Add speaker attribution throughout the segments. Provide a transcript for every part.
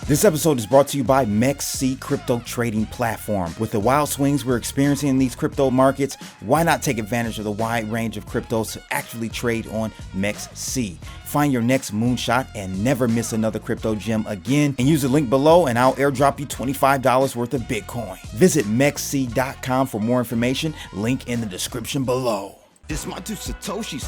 Speaker 1: This episode is brought to you by MEXC crypto trading platform. With the wild swings we're experiencing in these crypto markets, why not take advantage of the wide range of cryptos to actually trade on MEXC? Find your next moonshot and never miss another crypto gem again. And use the link below and I'll airdrop you $25 worth of Bitcoin. Visit MEXC.com for more information. Link in the description below.
Speaker 2: This my two Satoshis,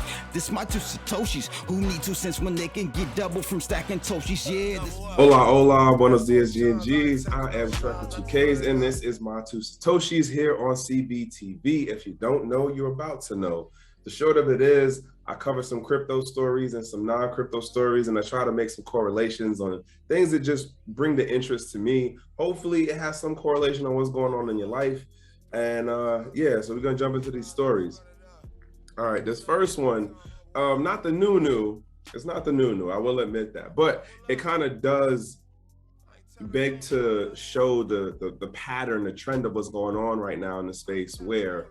Speaker 2: who need 2 cents when they can get double from stacking Toshis, yeah.
Speaker 3: Hola, buenos dias, GNGs. I am Trucker2Ks, and this is my two Satoshis here on CBTV. If you don't know, you're about to know. The short of it is, I cover some crypto stories and some non-crypto stories, and I try to make some correlations on things that just bring the interest to me. Hopefully, it has some correlation on what's going on in your life. And yeah, so we're gonna jump into these stories. All right, this first one, not the new, it's not the new, I will admit that, but it kind of does beg to show the pattern, the trend of what's going on right now in the space where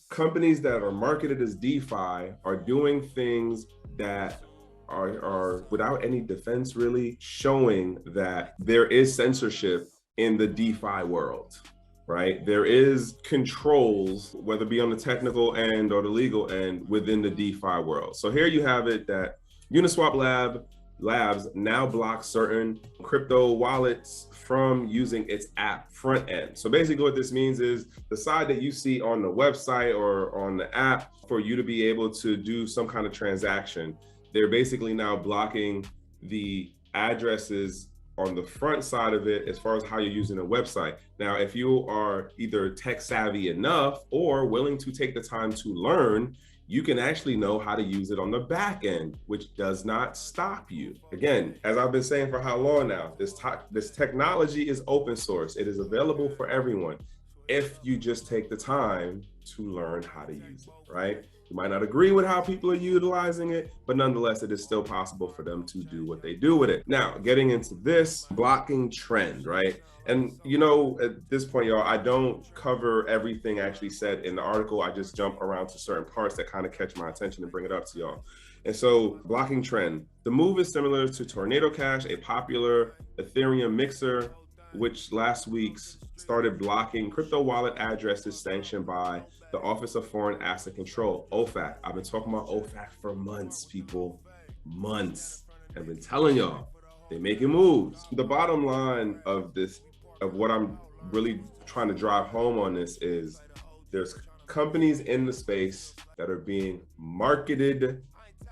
Speaker 3: companies that are marketed as DeFi are doing things that are without any defense really, showing that there is censorship in the DeFi world. Right? There is controls, whether it be on the technical end or the legal end within the DeFi world. So here you have it that Uniswap Labs now blocks certain crypto wallets from using its app front end. So basically what this means is the side that you see on the website or on the app for you to be able to do some kind of transaction, they're basically now blocking the addresses on the front side of it as far as how you're using a website. Now, if you are either tech savvy enough or willing to take the time to learn, you can actually know how to use it on the back end, which does not stop you. Again, as I've been saying for how long now, this technology is open source. It is available for everyone if you just take the time to learn how to use it, right? You might not agree with how people are utilizing it, but nonetheless, it is still possible for them to do what they do with it. Now, getting into this blocking trend, right? And you know, at this point, y'all, I don't cover everything actually said in the article. I just jump around to certain parts that kind of catch my attention and bring it up to y'all. And so, blocking trend. The move is similar to Tornado Cash, a popular Ethereum mixer, which last week started blocking crypto wallet addresses sanctioned by the Office of Foreign Asset Control, OFAC. I've been talking about OFAC for months, people, months. I've been telling y'all, they're making moves. The bottom line of this, of what I'm really trying to drive home on this is there's companies in the space that are being marketed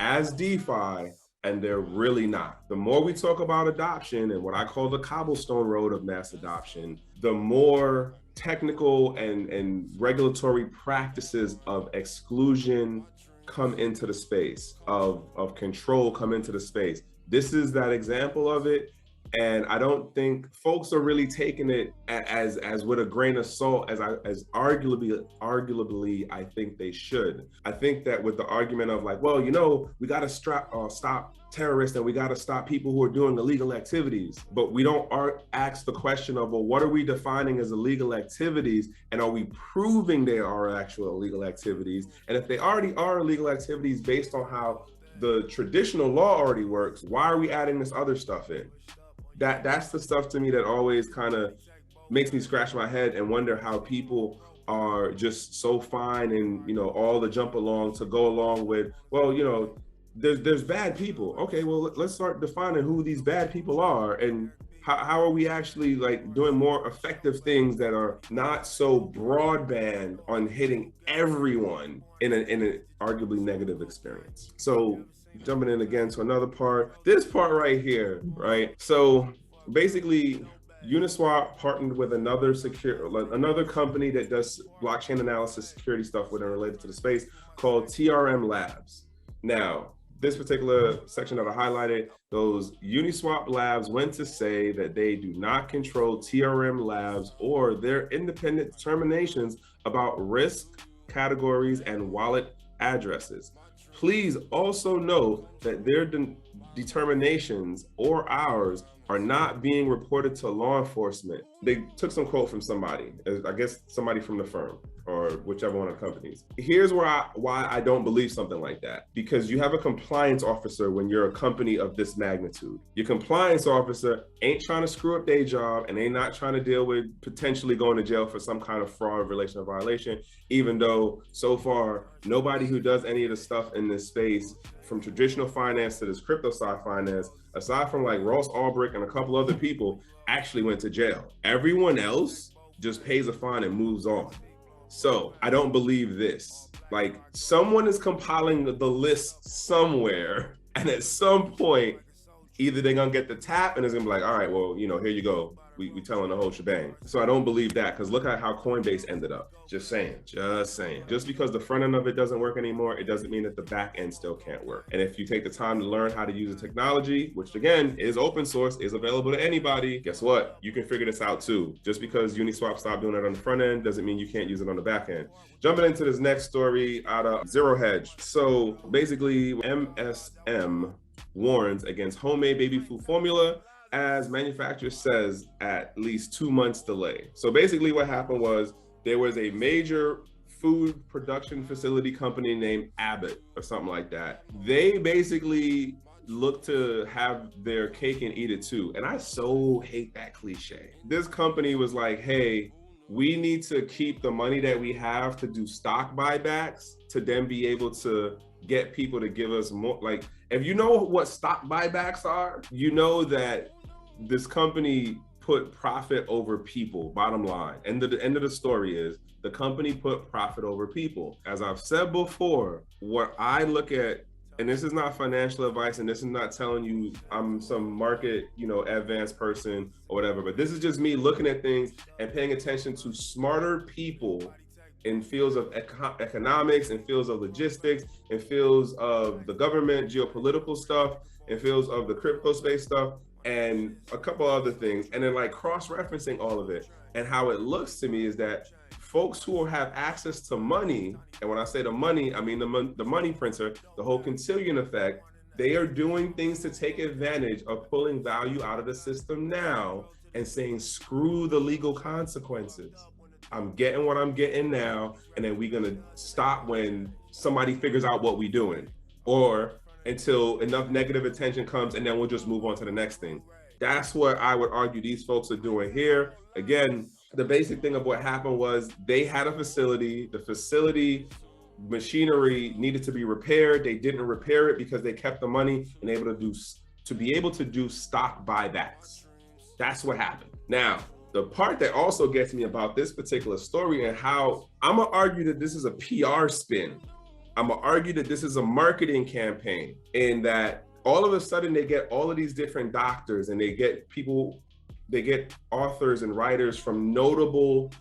Speaker 3: as DeFi, and they're really not. The more we talk about adoption and what I call the cobblestone road of mass adoption, the more technical and regulatory practices of exclusion come into the space, of control come into the space. This is that example of it. And I don't think folks are really taking it as with a grain of salt as arguably I think they should. I think that with the argument of like, well, you know, we got to stop terrorists and we got to stop people who are doing illegal activities, but we don't ask the question of, well, what are we defining as illegal activities, and are we proving they are actual illegal activities? And if they already are illegal activities based on how the traditional law already works, why are we adding this other stuff in? That's the stuff to me that always kind of makes me scratch my head and wonder how people are just so fine and, you know, all the jump along to go along with, well, you know, there's bad people. Okay, well, let's start defining who these bad people are and how are we actually like doing more effective things that are not so broadband on hitting everyone in an arguably negative experience. So jumping in again to another part, this part right here, right? So basically Uniswap partnered with another company that does blockchain analysis security stuff with and related to the space called TRM Labs. Now, this particular section that I highlighted, those Uniswap Labs went to say that they do not control TRM Labs or their independent determinations about risk categories and wallet addresses. Please also note that their determinations or ours are not being reported to law enforcement. They took some quote from somebody, I guess somebody from the firm. or whichever one of the companies. Here's why I don't believe something like that. Because you have a compliance officer when you're a company of this magnitude. Your compliance officer ain't trying to screw up their job, and they not trying to deal with potentially going to jail for some kind of fraud, relation, or violation, even though so far, nobody who does any of the stuff in this space, from traditional finance to this crypto side finance, aside from like Ross Ulbricht and a couple other people, actually went to jail. Everyone else just pays a fine and moves on. So I don't believe this. Like, someone is compiling the list somewhere, and at some point, either they're gonna get the tap and it's gonna be like, all right, well, you know, here you go. We telling the whole shebang. So I don't believe that, because look at how Coinbase ended up. Just saying. Just because the front end of it doesn't work anymore, it doesn't mean that the back end still can't work. And if you take the time to learn how to use the technology, which again is open source, is available to anybody, guess what? You can figure this out too. Just because Uniswap stopped doing it on the front end doesn't mean you can't use it on the back end. Jumping into this next story out of Zero Hedge. So basically, MSM warns against homemade baby food formula as manufacturer says at least 2 months delay. So basically what happened was there was a major food production facility company named Abbott or something like that. They basically look to have their cake and eat it too. And I so hate that cliche. This company was like, hey, we need to keep the money that we have to do stock buybacks to then be able to get people to give us more. Like, if you know what stock buybacks are, you know that this company put profit over people, bottom line. And the end of the story is the company put profit over people. As I've said before, what I look at, and this is not financial advice, and this is not telling you I'm some market, advanced person or whatever, but this is just me looking at things and paying attention to smarter people in fields of economics, in fields of logistics, in fields of the government, geopolitical stuff, in fields of the crypto space stuff, and a couple other things, and then like cross-referencing all of it. And how it looks to me is that folks who have access to money, and when I say the money, I mean the money printer, the whole Cantillon effect, they are doing things to take advantage of pulling value out of the system now and saying, screw the legal consequences. I'm getting what I'm getting now, and then we're gonna stop when somebody figures out what we're doing, or until enough negative attention comes, and then we'll just move on to the next thing. That's what I would argue these folks are doing here. Again, the basic thing of what happened was they had a facility, the facility machinery needed to be repaired. They didn't repair it because they kept the money and to be able to do stock buybacks. That's what happened. Now, the part that also gets me about this particular story and how I'm gonna argue that this is a PR spin. I'm gonna argue that this is a marketing campaign, in that all of a sudden they get all of these different doctors and they get authors and writers from notable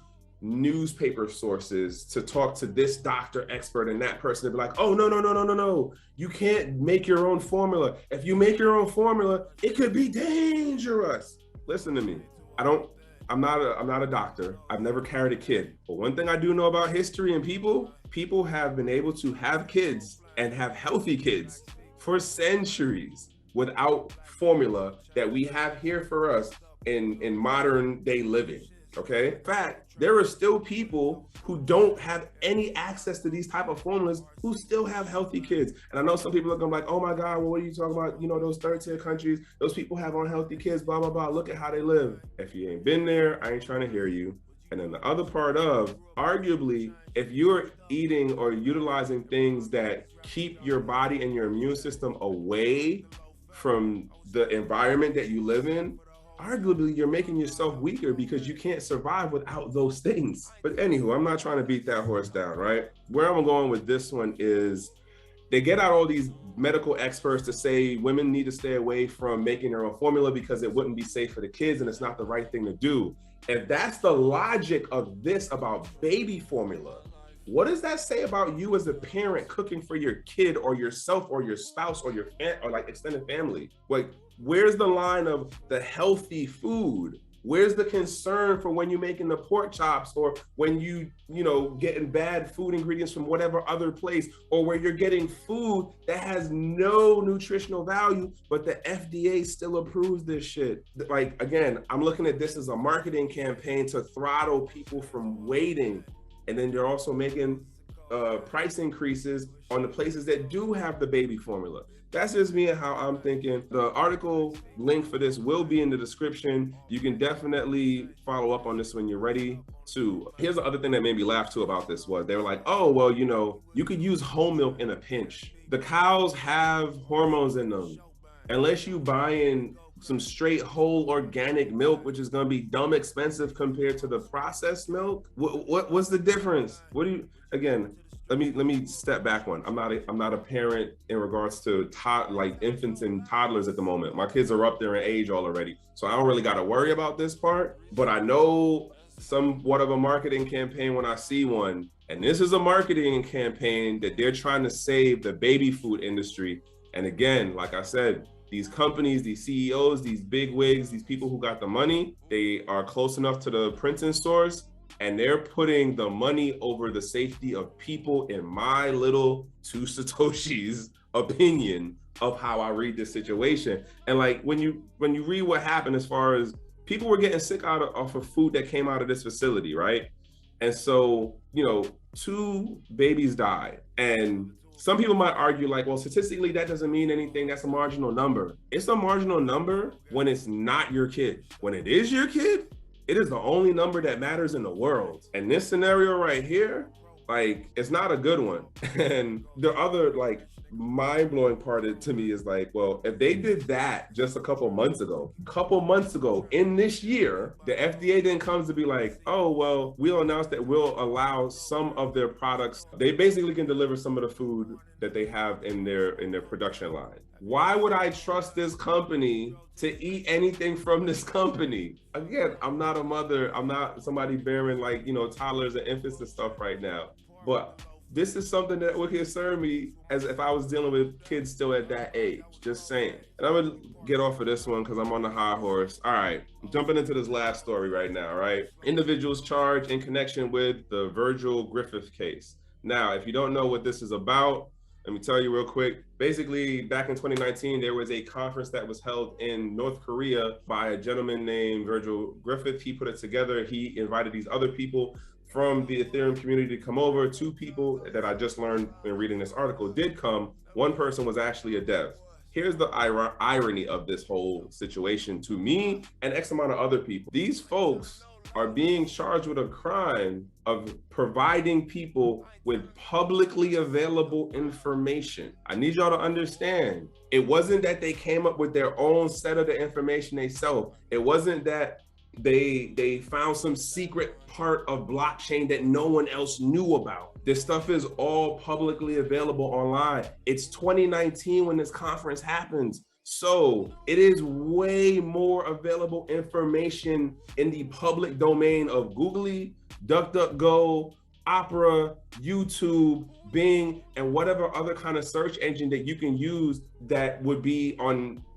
Speaker 3: newspaper sources to talk to this doctor expert and that person to be like, oh, no. You can't make your own formula. If you make your own formula, it could be dangerous. Listen to me. I'm not a doctor. I've never carried a kid. But one thing I do know about history and people have been able to have kids and have healthy kids for centuries without formula that we have here for us in modern day living. Okay. In fact, there are still people who don't have any access to these type of formulas who still have healthy kids. And I know some people are gonna be like, oh my God, well, what are you talking about? Those third tier countries, those people have unhealthy kids, blah, blah, blah. Look at how they live. If you ain't been there, I ain't trying to hear you. And then the other part of, arguably, if you're eating or utilizing things that keep your body and your immune system away from the environment that you live in, arguably you're making yourself weaker because you can't survive without those things. But anywho, I'm not trying to beat that horse down, right? Where I'm going with this one is they get out all these medical experts to say women need to stay away from making their own formula because it wouldn't be safe for the kids and it's not the right thing to do. If that's the logic of this about baby formula, what does that say about you as a parent cooking for your kid or yourself or your spouse or your extended family? Like, where's the line of the healthy food? Where's the concern for when you're making the pork chops, or when you getting bad food ingredients from whatever other place, or where you're getting food that has no nutritional value, but the FDA still approves this shit? Like, again, I'm looking at this as a marketing campaign to throttle people from waiting And then they're also making price increases on the places that do have the baby formula. That's just me and how I'm thinking. The article link for this will be in the description. You can definitely follow up on this when you're ready to. Here's the other thing that made me laugh too about this was they were like, oh, well, you know, you could use whole milk in a pinch. The cows have hormones in them. Unless you buying some straight whole organic milk, which is going to be dumb expensive compared to the processed milk. What's the difference? What do you, again, let me step back one. I'm not a parent in regards to like infants and toddlers at the moment. My kids are up there in age already, so I don't really got to worry about this part, but I know somewhat of a marketing campaign when I see one. And this is a marketing campaign that they're trying to save the baby food industry. And again, like I said, these companies, these CEOs, these big wigs, these people who got the money, they are close enough to the printing stores, and they're putting the money over the safety of people, in my little 2 Satoshis opinion of how I read this situation. And like when you read what happened, as far as people were getting sick off of food that came out of this facility, right? And so, you know, 2 babies died. And some people might argue like, well, statistically, that doesn't mean anything. That's a marginal number. It's a marginal number when it's not your kid. When it is your kid, it is the only number that matters in the world. And this scenario right here, like, it's not a good one. And the other like mind-blowing part to me is like, well, if they did that just a couple months ago in this year, the FDA then comes to be like, oh, well, we'll announce that we'll allow some of their products. They basically can deliver some of the food that they have in their production line. Why would I trust this company to eat anything from this company? Again, I'm not a mother. I'm not somebody bearing like, you know, toddlers and infants and stuff right now. But this is something that would concern me as if I was dealing with kids still at that age, just saying. And I'm gonna get off of this one because I'm on the high horse. All right, I'm jumping into this last story right now, right? Individuals charged in connection with the Virgil Griffith case. Now, if you don't know what this is about, let me tell you real quick. Basically, back in 2019, there was a conference that was held in North Korea by a gentleman named Virgil Griffith. He put it together. He invited these other people from the Ethereum community to come over. 2 people that I just learned in reading this article did come. One person was actually a dev. Here's the irony of this whole situation to me and X amount of other people. These folks are being charged with a crime of providing people with publicly available information. I need y'all to understand, it wasn't that they came up with their own set of the information themselves. It wasn't that they found some secret part of blockchain that no one else knew about. This stuff is all publicly available online. It's 2019 when this conference happens. So it is way more available information in the public domain of Googly, DuckDuckGo, Opera, YouTube, Bing, and whatever other kind of search engine that you can use that would be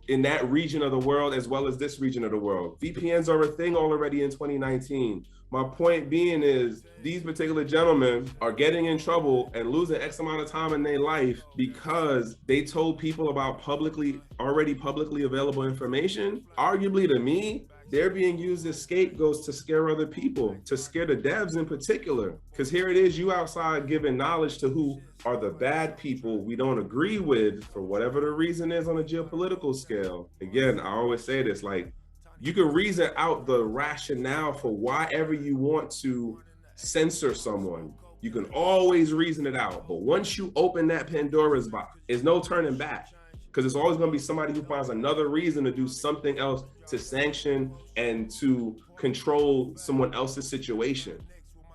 Speaker 3: in that region of the world as well as this region of the world. VPNs are a thing already in 2019. My point being is these particular gentlemen are getting in trouble and losing X amount of time in their life because they told people about already publicly available information. Arguably to me, they're being used as scapegoats to scare other people, to scare the devs in particular. Because here it is, you outside giving knowledge to who are the bad people we don't agree with for whatever the reason is on a geopolitical scale. Again, I always say this, like, you can reason out the rationale for why ever you want to censor someone. You can always reason it out. But once you open that Pandora's box, there's no turning back. Because it's always going to be somebody who finds another reason to do something else to sanction and to control someone else's situation.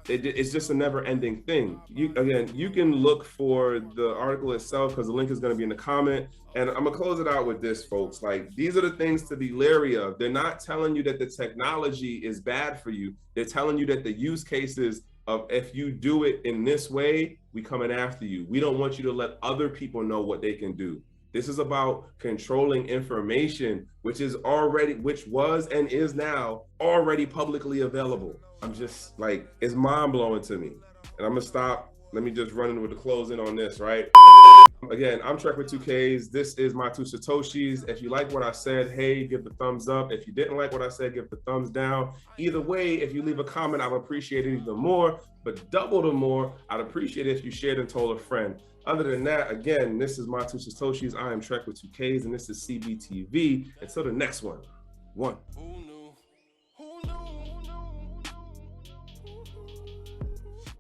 Speaker 3: It's just a never-ending thing. You can look for the article itself because the link is going to be in the comment. And I'm going to close it out with this, folks. Like, these are the things to be leery of. They're not telling you that the technology is bad for you. They're telling you that the use cases of if you do it in this way, we coming after you. We don't want you to let other people know what they can do. This is about controlling information, which was and is now already publicly available. I'm just like, it's mind blowing to me. And I'm gonna stop. Let me just run in with the closing on this, right? Again, I'm Trek with 2Ks. This is my 2 Satoshis. If you like what I said, hey, give the thumbs up. If you didn't like what I said, give the thumbs down. Either way, if you leave a comment, I'll appreciate it even more. But double the more, I'd appreciate it if you shared and told a friend. Other than that, again, this is my 2 Satoshis. I am Trek with 2Ks, and this is CBTV. Until the next one.